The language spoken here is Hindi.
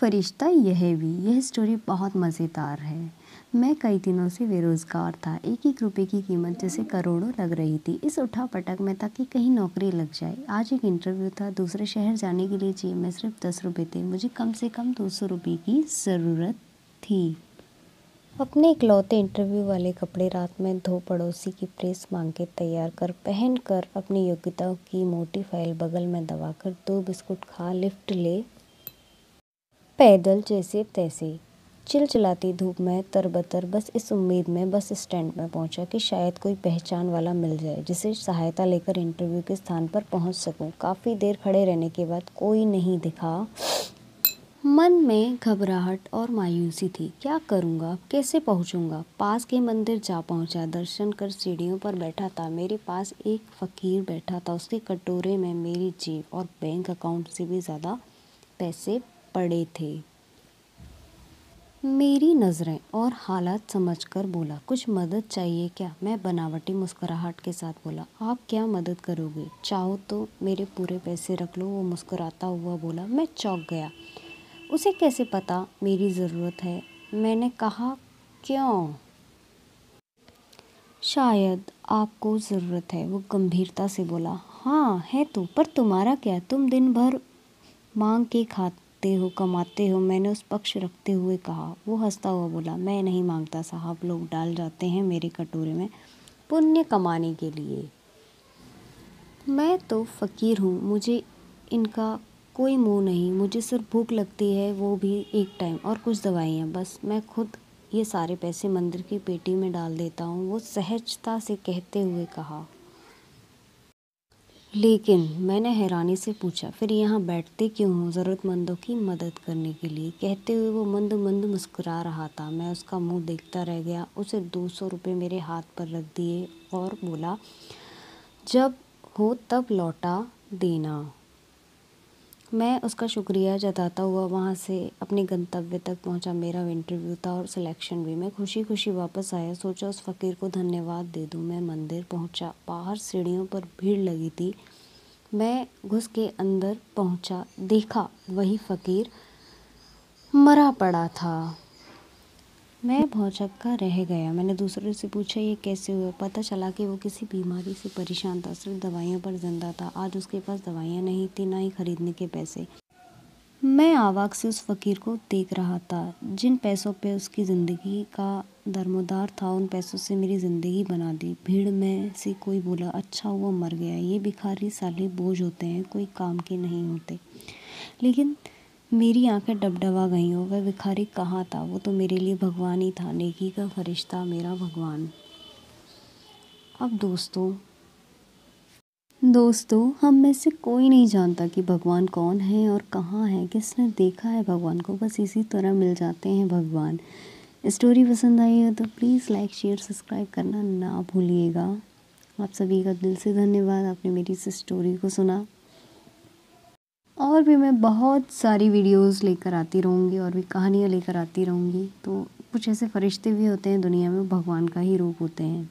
फरिश्ता यह भी। यह स्टोरी बहुत मज़ेदार है। मैं कई दिनों से बेरोज़गार था। एक रुपए की कीमत जैसे करोड़ों लग रही थी। इस उठा-पटक में था कि कहीं नौकरी लग जाए। आज एक इंटरव्यू था, दूसरे शहर जाने के लिए जेब में सिर्फ 10 रुपये थे। मुझे कम से कम 200 रुपये की ज़रूरत थी। अपने इकलौते इंटरव्यू वाले कपड़े रात में धो पड़ोसी की प्रेस मांग के तैयार कर पहन कर अपनी योग्यताओं की मोटी फाइल बगल में दबाकर 2 बिस्कुट खा लिफ्ट ले पैदल जैसे तैसे चिलचिलाती धूप में तरबतर बस इस उम्मीद में बस स्टैंड में पहुंचा कि शायद कोई पहचान वाला मिल जाए जिसे सहायता लेकर इंटरव्यू के स्थान पर पहुंच सकूं। काफ़ी देर खड़े रहने के बाद कोई नहीं दिखा। मन में घबराहट और मायूसी थी। क्या करूंगा, कैसे पहुंचूंगा? पास के मंदिर जा पहुंचा। दर्शन कर सीढ़ियों पर बैठा था। मेरे पास एक फ़कीर बैठा था। उसके कटोरे में मेरी जेब और बैंक अकाउंट से भी ज़्यादा पैसे पड़े थे। मेरी नज़रें और हालात समझकर बोला, कुछ मदद चाहिए क्या? मैं बनावटी मुस्कुराहट के साथ बोला, आप क्या मदद करोगे? चाहो तो मेरे पूरे पैसे रख लो। वो मुस्कुराता हुआ बोला। मैं चौंक गया। उसे कैसे पता मेरी ज़रूरत है? मैंने कहा, क्यों? शायद आपको ज़रूरत है। वो गंभीरता से बोला, हाँ है तो, पर तुम्हारा क्या? तुम दिन भर मांग के खाते हो, कमाते हो। मैंने उस पक्ष रखते हुए कहा। वो हंसता हुआ बोला, मैं नहीं मांगता साहब, लोग डाल जाते हैं मेरे कटोरे में पुण्य कमाने के लिए। मैं तो फ़कीर हूँ, मुझे इनका कोई मोह नहीं। मुझे सिर्फ भूख लगती है, वो भी एक टाइम, और कुछ दवाइयाँ। बस मैं खुद ये सारे पैसे मंदिर की पेटी में डाल देता हूँ। वो सहजता से कहते हुए कहा। लेकिन मैंने हैरानी से पूछा, फिर यहाँ बैठते क्यों हो? ज़रूरतमंदों की मदद करने के लिए। कहते हुए वो मंद मंद मुस्कुरा रहा था। मैं उसका मुंह देखता रह गया। उसे 200 रुपये मेरे हाथ पर रख दिए और बोला, जब हो तब लौटा देना। मैं उसका शुक्रिया जताता हुआ वहाँ से अपने गंतव्य तक पहुँचा। मेरा इंटरव्यू था और सिलेक्शन भी। मैं खुशी खुशी वापस आया। सोचा उस फ़कीर को धन्यवाद दे दूँ। मैं मंदिर पहुँचा। बाहर सीढ़ियों पर भीड़ लगी थी। मैं घुस के अंदर पहुँचा। देखा वही फ़कीर मरा पड़ा था। मैं भौंचक्का रह गया। मैंने दूसरे से पूछा, ये कैसे हुआ? पता चला कि वो किसी बीमारी से परेशान था, सिर्फ दवाइयों पर जिंदा था। आज उसके पास दवाइयाँ नहीं थी, ना ही खरीदने के पैसे। मैं आवाज़ से उस फ़कीर को देख रहा था। जिन पैसों पे उसकी ज़िंदगी का दरमोदार था, उन पैसों से मेरी ज़िंदगी बना दी। भीड़ में से कोई बोला, अच्छा हुआ मर गया। ये भिखारी साले बोझ होते हैं, कोई काम के नहीं होते। लेकिन मेरी आंखें डबडबा गईं। वह भिखारी कहाँ था? वो तो मेरे लिए भगवान ही था, नेकी का फरिश्ता, मेरा भगवान। अब दोस्तों हम में से कोई नहीं जानता कि भगवान कौन है और कहाँ है। किसने देखा है भगवान को? बस इसी तरह मिल जाते हैं भगवान। स्टोरी पसंद आई हो तो प्लीज़ लाइक, शेयर, सब्सक्राइब करना ना भूलिएगा। आप सभी का दिल से धन्यवाद, आपने मेरी इस स्टोरी को सुना। और भी मैं बहुत सारी वीडियोस लेकर आती रहूँगी और भी कहानियाँ लेकर आती रहूँगी। तो कुछ ऐसे फरिश्ते भी होते हैं दुनिया में, भगवान का ही रूप होते हैं।